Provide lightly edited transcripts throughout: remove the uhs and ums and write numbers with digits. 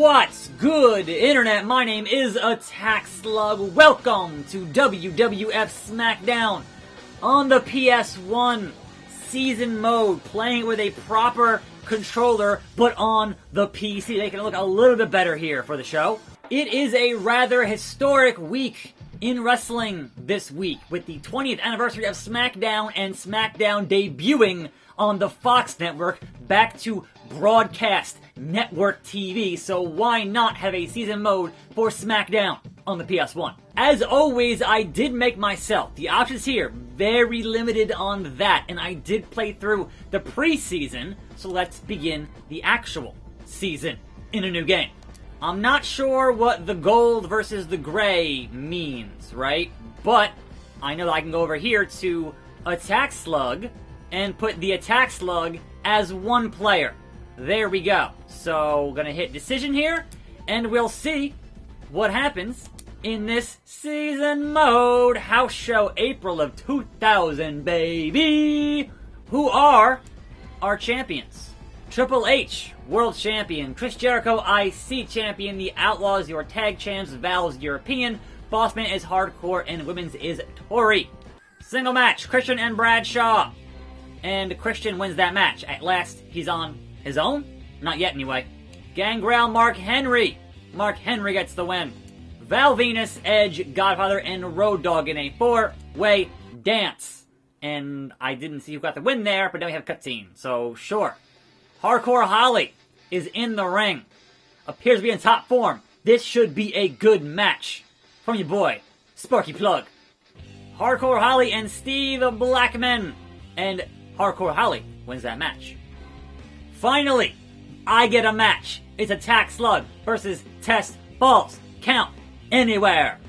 What's good, Internet? My name is attackslug. Welcome to WWF SmackDown on the PS1 season mode, playing with a proper controller, but on the PC. They can look a little bit better here for the show. It is a rather historic week in wrestling this week, with the 20th anniversary of SmackDown and SmackDown debuting on the Fox network, back to broadcast network TV, so why not have a season mode for SmackDown on the PS1? As always, I did make myself the options here very limited on that, and I did play through the preseason, so let's begin the actual season in a new game. I'm not sure what the gold versus the gray means, right? But I know that I can go over here to attackslug and put the attackslug as one player. There we go. So, gonna hit decision here, and we'll see what happens in this season mode. House show April of 2000, baby! Who are our champions? Triple H, World Champion. Chris Jericho, IC Champion. The Outlaws, your Tag Champs. Val's European. Bossman is Hardcore, and Women's is Tori. Single match, Christian and Bradshaw. And Christian wins that match. At last, he's on his own? Not yet, anyway. Gangrel, Mark Henry. Mark Henry gets the win. Val Venus, Edge, Godfather, and Road Dogg in a four-way dance. And I didn't see who got the win there, but now we have a cutscene, so sure. Hardcore Holly is in the ring. Appears to be in top form. This should be a good match. From your boy, Sparky Plug. Hardcore Holly and Steve Blackman. And Hardcore Holly wins that match. Finally, I get a match. It's attackslug versus Test Falls Count Anywhere.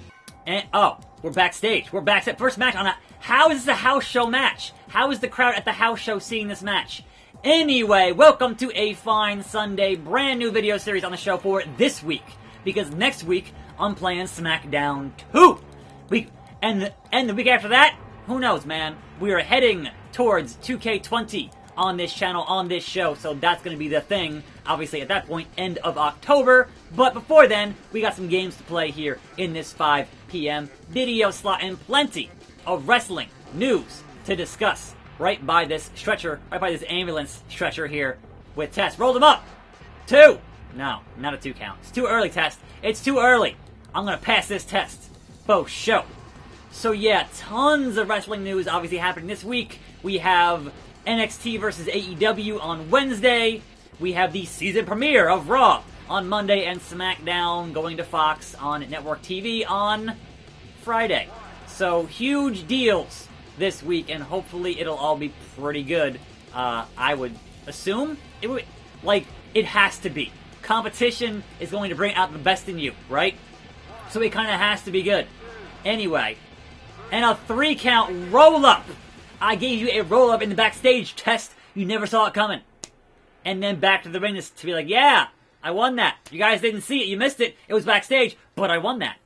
And oh, we're backstage. We're backstage. First match on a... How is this a house show match? How is the crowd at the house show seeing this match? Anyway, welcome to a fine Sunday. Brand new video series on the show for this week. Because next week, I'm playing SmackDown 2. And the week after that, who knows, man? We are heading towards 2K20 on this channel, on this show, so that's going to be the thing, obviously, at that point, end of October. But before then, we got some games to play here in this 5 p.m. video slot, and plenty of wrestling news to discuss right by this stretcher, right by this ambulance stretcher here with Test. Roll them up! 2! No, not a 2 count. It's too early, Test. It's too early. I'm going to pass this test. Faux show. So yeah, tons of wrestling news obviously happening this week. We have NXT versus AEW on Wednesday. We have the season premiere of Raw on Monday, and SmackDown going to Fox on network TV on Friday. So huge deals this week, and hopefully it'll all be pretty good. I would assume it would, like, it has to be. Competition is going to bring out the best in you, right? So it kind of has to be good. Anyway, and a 3 count roll up. I gave you a roll-up in the backstage test. You never saw it coming. And then back to the ring to be like, yeah, I won that. You guys didn't see it. You missed it. It was backstage, but I won that.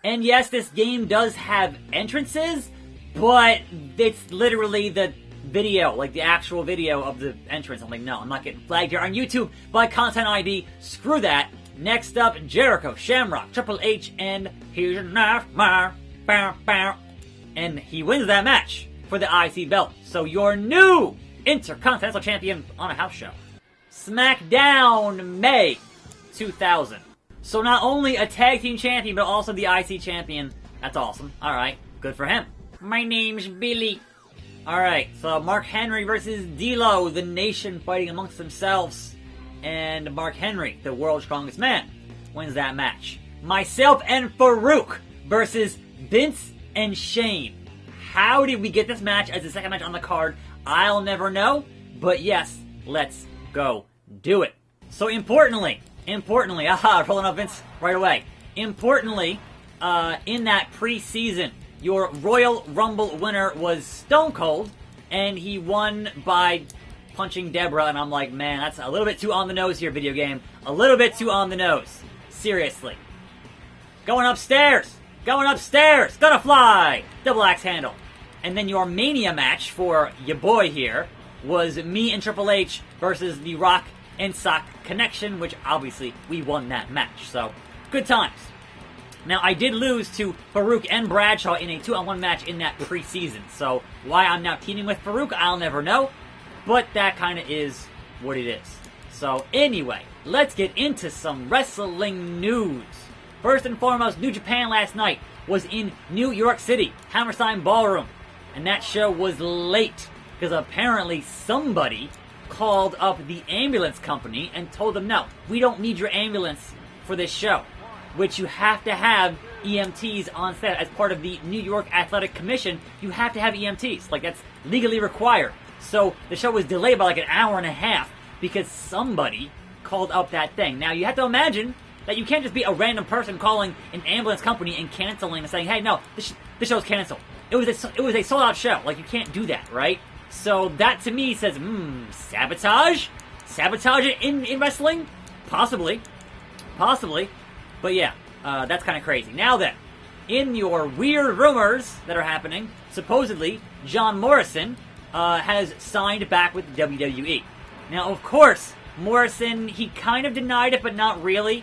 And yes, this game does have entrances, but it's literally the video, like the actual video of the entrance. I'm like, no, I'm not getting flagged here on YouTube by Content ID. Screw that. Next up, Jericho, Shamrock, Triple H, and here's a nightmare. And he wins that match for the IC belt. So your new Intercontinental Champion on a house show. SmackDown May 2000. So not only a tag team champion, but also the IC champion. That's awesome. Alright, good for him. My name's Billy. Alright, so Mark Henry versus D'Lo, the nation fighting amongst themselves. And Mark Henry, the world's strongest man, wins that match. Myself and Farouk versus Vince and Shane. How did we get this match as the second match on the card? I'll never know, but yes, let's go do it. So importantly, rolling up Vince right away. Importantly, in that preseason, your Royal Rumble winner was Stone Cold, and he won by punching Deborah, and I'm like, man, that's a little bit too on the nose here, video game. A little bit too on the nose. Seriously. Going upstairs! Gonna fly! Double axe handle. And then your Mania match for your boy here was me and Triple H versus The Rock and Sock Connection, which obviously we won that match. So, good times. Now, I did lose to Farouk and Bradshaw in a 2-on-1 match in that preseason. So, why I'm now teaming with Farouk, I'll never know. But that kind of is what it is. So, anyway, let's get into some wrestling news. First and foremost, New Japan last night was in New York City, Hammerstein Ballroom. And that show was late, because apparently somebody called up the ambulance company and told them, no, we don't need your ambulance for this show. Which you have to have EMTs on set as part of the New York Athletic Commission. You have to have EMTs. Like, that's legally required. So the show was delayed by like an hour and a half because somebody called up that thing. Now, you have to imagine that you can't just be a random person calling an ambulance company and canceling and saying, hey, no, this show's canceled. It was a sold-out show. Like, you can't do that, right? So that, to me, says, sabotage? Sabotage in wrestling? Possibly. But yeah, that's kind of crazy. Now then, in your weird rumors that are happening, supposedly, John Morrison has signed back with the WWE. Now, of course, Morrison, he kind of denied it, but not really,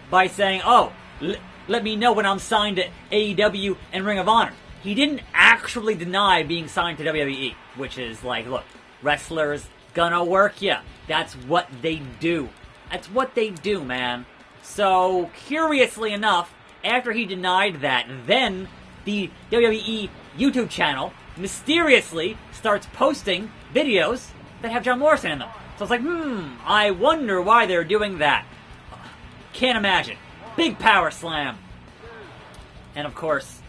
by saying, let me know when I'm signed to AEW and Ring of Honor. He didn't actually deny being signed to WWE, which is like, look, wrestlers gonna work ya. That's what they do. That's what they do, man. So, curiously enough, after he denied that, then the WWE YouTube channel mysteriously starts posting videos that have John Morrison in them. So it's like, I wonder why they're doing that. Can't imagine. Big power slam. And of course,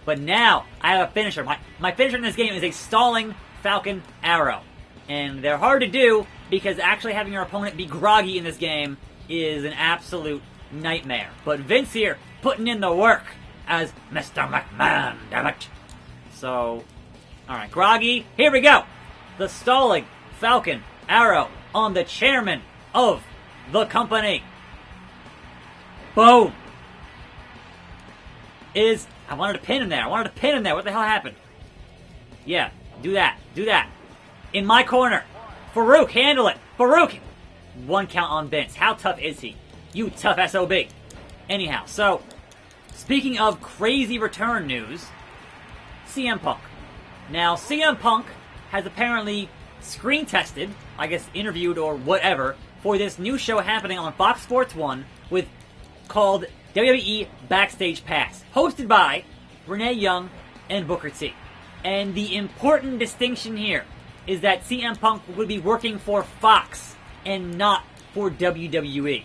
but now I have a finisher. My finisher in this game is a stalling Falcon Arrow. And they're hard to do because actually having your opponent be groggy in this game is an absolute nightmare. But Vince here putting in the work as Mr. McMahon, damn it. So, alright, groggy, here we go. The stalling Falcon Arrow on the chairman of the company. Boom. I wanted to pin him there. What the hell happened? Yeah, do that. In my corner. Farouk, handle it. Farouk. One count on Vince. How tough is he? You tough SOB. Anyhow, so, speaking of crazy return news, CM Punk. Now, CM Punk has apparently screen tested, I guess interviewed or whatever, for this new show happening on Fox Sports 1 called WWE Backstage Pass, hosted by Renee Young and Booker T. And the important distinction here is that CM Punk would be working for Fox and not for WWE.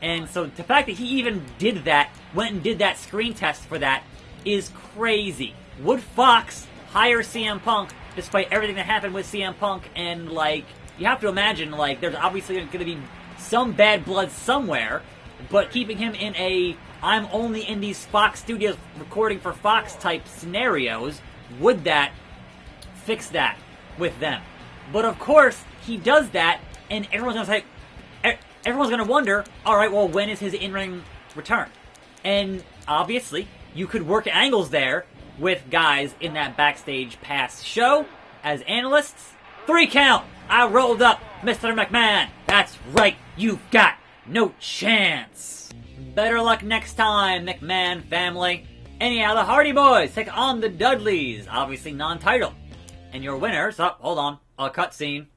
And so the fact that he even did that, went and did that screen test for that, is crazy. Would Fox hire CM Punk despite everything that happened with CM Punk? And, like, you have to imagine, like, there's obviously going to be some bad blood somewhere, but keeping him in I'm only in these Fox studios recording for Fox type scenarios, would that fix that with them? But of course, he does that, and everyone's going to wonder, alright, well, when is his in-ring return? And obviously, you could work angles there with guys in that Backstage Pass show as analysts. 3 count! I rolled up Mr. McMahon! That's right, you've got no chance! Better luck next time, McMahon family. Anyhow, the Hardy Boys take on the Dudleys, obviously non-title. And your winners, hold on, a cutscene.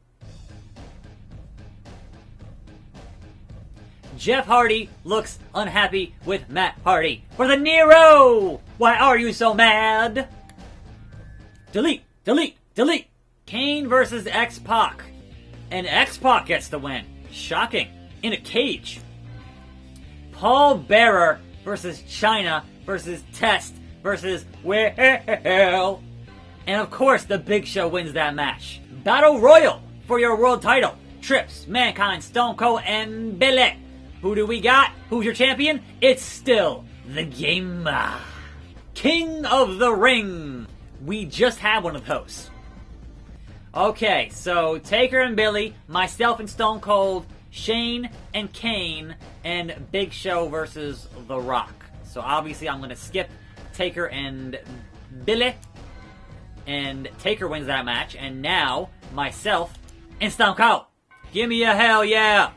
Jeff Hardy looks unhappy with Matt Hardy for the Nero! Why are you so mad? Delete! Kane versus X-Pac. And X-Pac gets the win. Shocking. In a cage. Paul Bearer versus China versus Test versus Will. And of course, the Big Show wins that match. Battle Royal for your world title. Trips, Mankind, Stone Cold, and Billy. Who do we got? Who's your champion? It's still the Game. King of the Ring. We just had one of those. Okay, so Taker and Billy, myself and Stone Cold, Shane and Kane, and Big Show versus The Rock. So obviously I'm going to skip Taker and Billy, and Taker wins that match, and now myself and Stone Cold. Give me a hell yeah.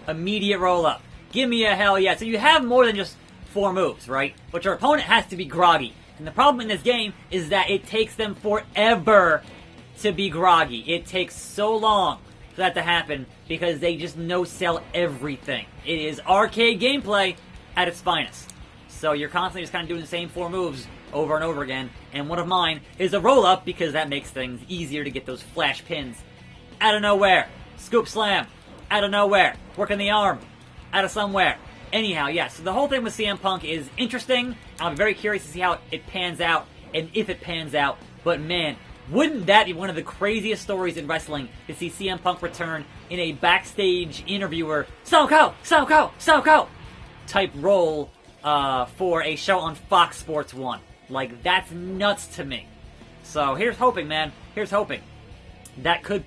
Immediate roll-up. Give me a hell yeah. So you have more than just 4 moves, right? But your opponent has to be groggy. And the problem in this game is that it takes them forever to be groggy. It takes so long for that to happen because they just no-sell everything. It is arcade gameplay at its finest. So you're constantly just kind of doing the same 4 moves over and over again. And one of mine is a roll-up because that makes things easier to get those flash pins out of nowhere. Scoop slam. Out of nowhere. Working the arm. Out of somewhere. Anyhow, yes, so the whole thing with CM Punk is interesting. I'm very curious to see how it pans out, and if it pans out. But man, wouldn't that be one of the craziest stories in wrestling, to see CM Punk return in a backstage interviewer, Stone Cold type role for a show on Fox Sports 1. Like, that's nuts to me. So here's hoping, man. Here's hoping. That could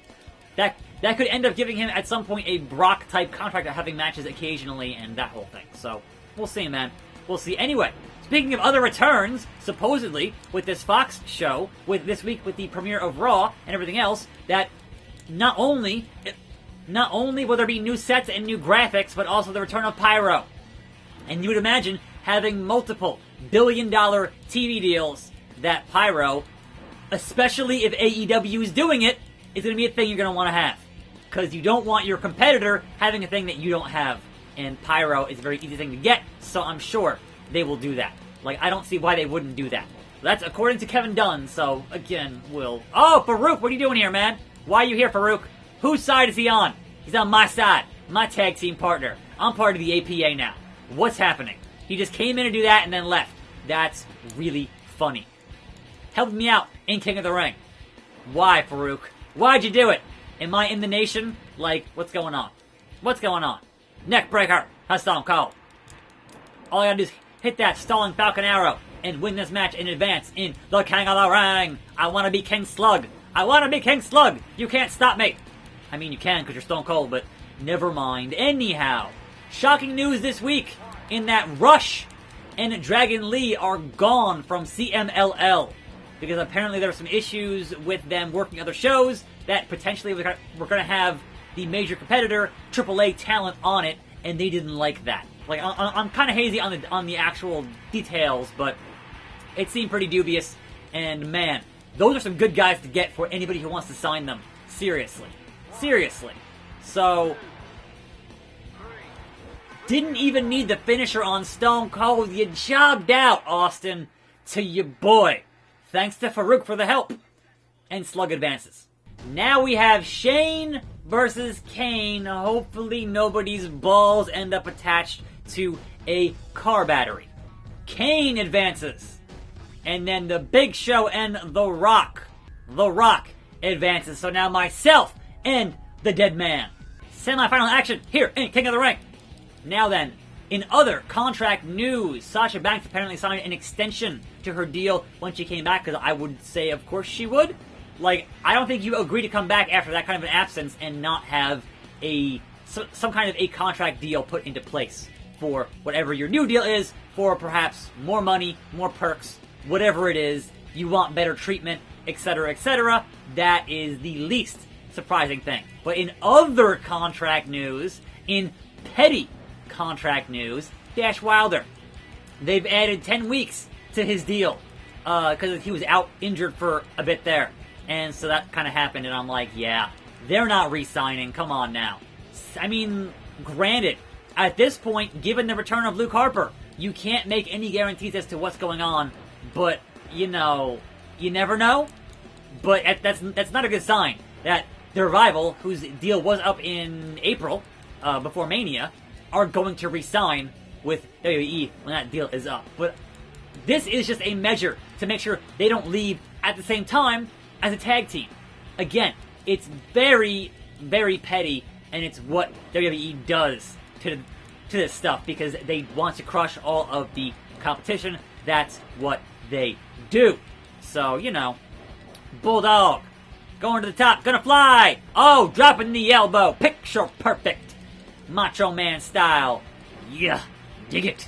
end up giving him, at some point, a Brock-type contract of having matches occasionally and that whole thing. So, we'll see, man. We'll see. Anyway, speaking of other returns, supposedly, with this Fox show, with this week with the premiere of Raw and everything else, that not only will there be new sets and new graphics, but also the return of Pyro. And you would imagine having multiple billion-dollar TV deals that Pyro, especially if AEW is doing it, is going to be a thing you're going to want to have. Because you don't want your competitor having a thing that you don't have. And Pyro is a very easy thing to get, so I'm sure they will do that. Like, I don't see why they wouldn't do that. That's according to Kevin Dunn, so, again, we'll... Oh, Farouk, what are you doing here, man? Why are you here, Farouk? Whose side is he on? He's on my side. My tag team partner. I'm part of the APA now. What's happening? He just came in to do that and then left. That's really funny. Help me out in King of the Ring. Why, Farouk? Why'd you do it? Am I in the nation? Like, what's going on? What's going on? Neck breaker. That's Stone Cold. All I gotta do is hit that stalling Falcon Arrow and win this match in advance in the King of the Ring. I want to be King Slug. I want to be King Slug. You can't stop me. I mean, you can because you're Stone Cold, but never mind. Anyhow, shocking news this week in that Rush and Dragon Lee are gone from CMLL. Because apparently there were some issues with them working other shows that potentially were going to have the major competitor, AAA talent, on it, and they didn't like that. Like, I'm kind of hazy on the actual details, but it seemed pretty dubious, and man, those are some good guys to get for anybody who wants to sign them. Seriously. Seriously. So, didn't even need the finisher on Stone Cold. You jobbed out, Austin, to your boy. Thanks to Farouk for the help. And Slug advances. Now we have Shane versus Kane. Hopefully nobody's balls end up attached to a car battery. Kane advances. And then the Big Show and The Rock advances. So now myself and the Dead Man. Semifinal action here in King of the Ring. Now then, in other contract news, Sasha Banks apparently signed an extension to her deal when she came back, because I would say, of course, she would. Like, I don't think you agree to come back after that kind of an absence and not have some kind of a contract deal put into place for whatever your new deal is, for perhaps more money, more perks, whatever it is, you want better treatment, etc., etc. That is the least surprising thing. But in other contract news, in petty contract news, Dash Wilder, they've added 10 weeks to his deal because he was out injured for a bit there, and so that kind of happened, and I'm like, yeah, they're not re-signing, come on now. I mean, granted, at this point, given the return of Luke Harper, you can't make any guarantees as to what's going on, but, you know, you never know. But that's not a good sign that the Revival, whose deal was up in April, before Mania, are going to re-sign with WWE when that deal is up. But this is just a measure to make sure they don't leave at the same time as a tag team. Again, it's very, very petty, and it's what WWE does to this stuff, because they want to crush all of the competition. That's what they do. So, you know, Bulldog, going to the top, gonna fly! Oh, dropping the elbow, picture perfect! Macho Man style. Yeah, dig it.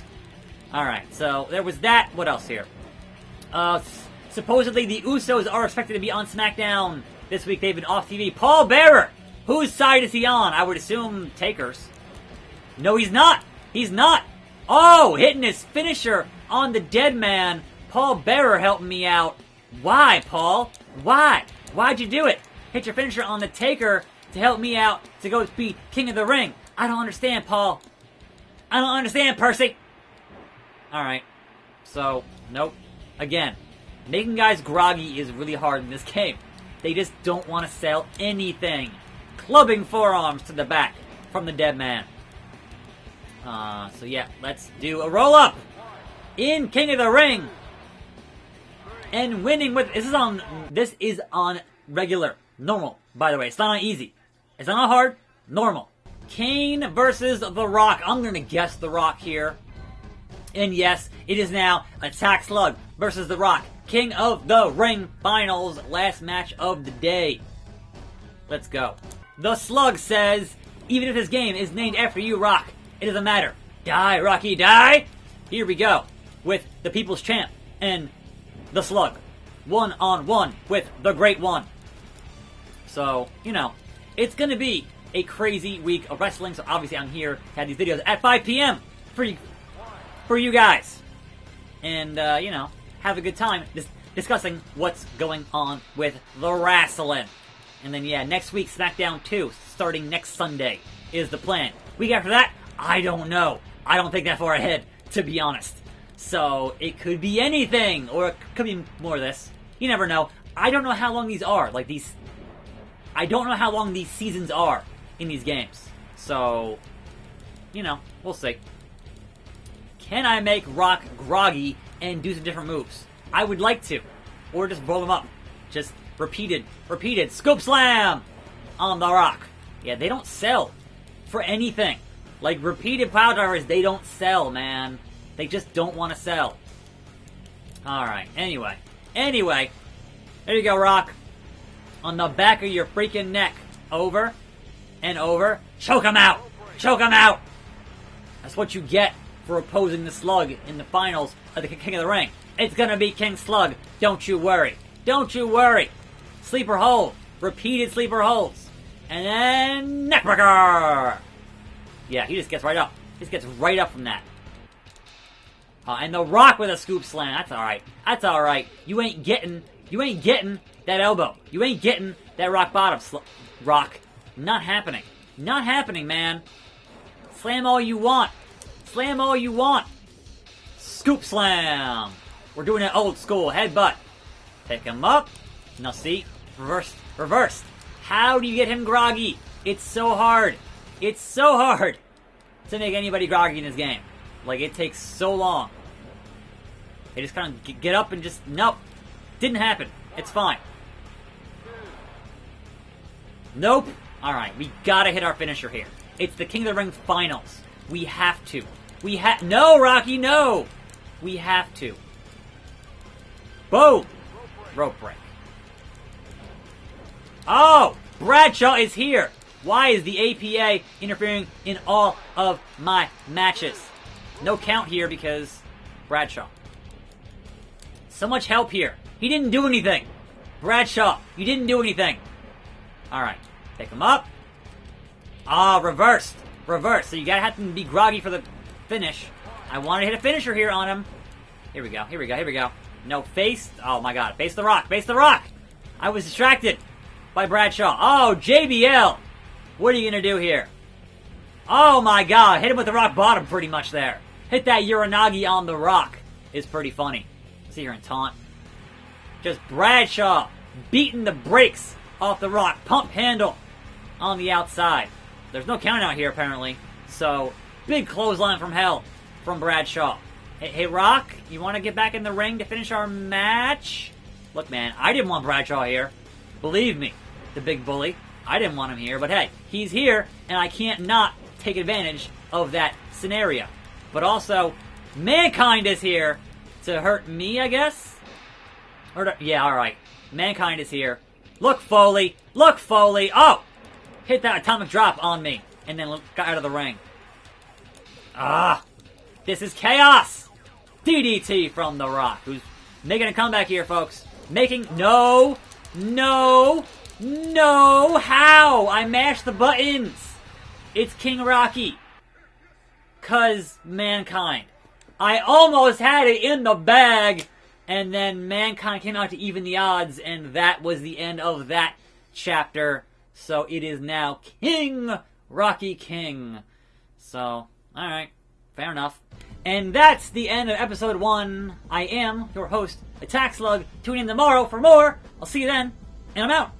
Alright, so there was that. What else here? Supposedly the Usos are expected to be on SmackDown this week. They've been off TV. Paul Bearer, Whose side is he on? I would assume Taker's. No, he's not. He's not. Oh, hitting his finisher on the dead man. Paul Bearer helping me out. Why, Paul? Why? Why'd you do it? Hit your finisher on the Taker to help me out to go be King of the Ring. I don't understand, Paul. I don't understand, Percy. Alright. So, nope. Again, making guys groggy is really hard in this game. They just don't want to sell anything. Clubbing forearms to the back from the dead man. So yeah, let's do a roll-up in King of the Ring. And winning with... This is on regular. Normal, by the way. It's not on easy. It's not on hard. Normal. Kane versus The Rock. I'm going to guess The Rock here. And yes, it is now Attack Slug versus The Rock. King of the Ring Finals. Last match of the day. Let's go. The Slug says, even if this game is named after you, Rock, it doesn't matter. Die, Rocky, die! Here we go. With the People's Champ and The Slug. One-on-one with the Great One. So, you know, it's going to be a crazy week of wrestling. So obviously I'm here to have these videos at 5 p.m. for you guys. And, you know, have a good time discussing what's going on with the wrestling. And then, yeah, next week, SmackDown 2, starting next Sunday, is the plan. Week after that, I don't know. I don't think that far ahead, to be honest. So, it could be anything, or it could be more of this. You never know. I don't know how long these are. I don't know how long these seasons are in these games. So, you know, we'll see. Can I make Rock groggy and do some different moves? I would like to. Or just roll them up. Just repeated. Scoop slam on The Rock. Yeah, they don't sell for anything. Like, repeated pile drivers, they don't sell, man. They just don't want to sell. Alright, anyway. There you go, Rock. On the back of your freaking neck. Over and over. Choke him out! That's what you get for opposing the Slug in the finals of the King of the Ring. It's gonna be King Slug. Don't you worry. Sleeper hold. Repeated sleeper holds. And then neckbreaker! Yeah, he just gets right up. From that. And The Rock with a scoop slam. That's alright. You ain't getting that elbow. You ain't getting that rock bottom. Rock. Not happening, man. Slam all you want. Scoop slam. We're doing it old school. Headbutt. Pick him up. Now see. Reversed. How do you get him groggy? It's so hard. To make anybody groggy in this game. Like, it takes so long. They just kind of get up and just... Nope. Didn't happen. It's fine. Nope. Alright, we gotta hit our finisher here. It's the King of the Ring Finals. We have to. No, Rocky, no! We have to. Boom! Rope break. Oh! Bradshaw is here! Why is the APA interfering in all of my matches? No count here because Bradshaw. So much help here. He didn't do anything. Bradshaw, you didn't do anything. Alright. Pick him up. Reversed. So you gotta have to be groggy for the finish. I want to hit a finisher here on him. Here we go. No, face. Oh my god. Face the Rock. I was distracted by Bradshaw. Oh, JBL. What are you gonna do here? Oh my god. Hit him with the rock bottom pretty much there. Hit that Uranagi on the Rock. Is pretty funny. See here in taunt. Just Bradshaw beating the brakes off the Rock. Pump handle on the outside. There's no count out here apparently. So, big clothesline from hell from Bradshaw. Hey Rock, you want to get back in the ring to finish our match? Look man, I didn't want Bradshaw here. Believe me, the big bully. I didn't want him here, but hey, he's here, and I can't not take advantage of that scenario. But also, Mankind is here to hurt me, I guess? Yeah, alright. Mankind is here. Look, Foley! Oh! Hit that atomic drop on me, and then got out of the ring. This is chaos! DDT from The Rock, who's making a comeback here, folks. No! No! How? I mashed the buttons! It's King Rocky. 'Cause Mankind. I almost had it in the bag, and then Mankind came out to even the odds, and that was the end of that chapter. So it is now King Rocky King. So, alright. Fair enough. And that's the end of episode 1. I am your host, attackslug. Tune in tomorrow for more. I'll see you then, and I'm out.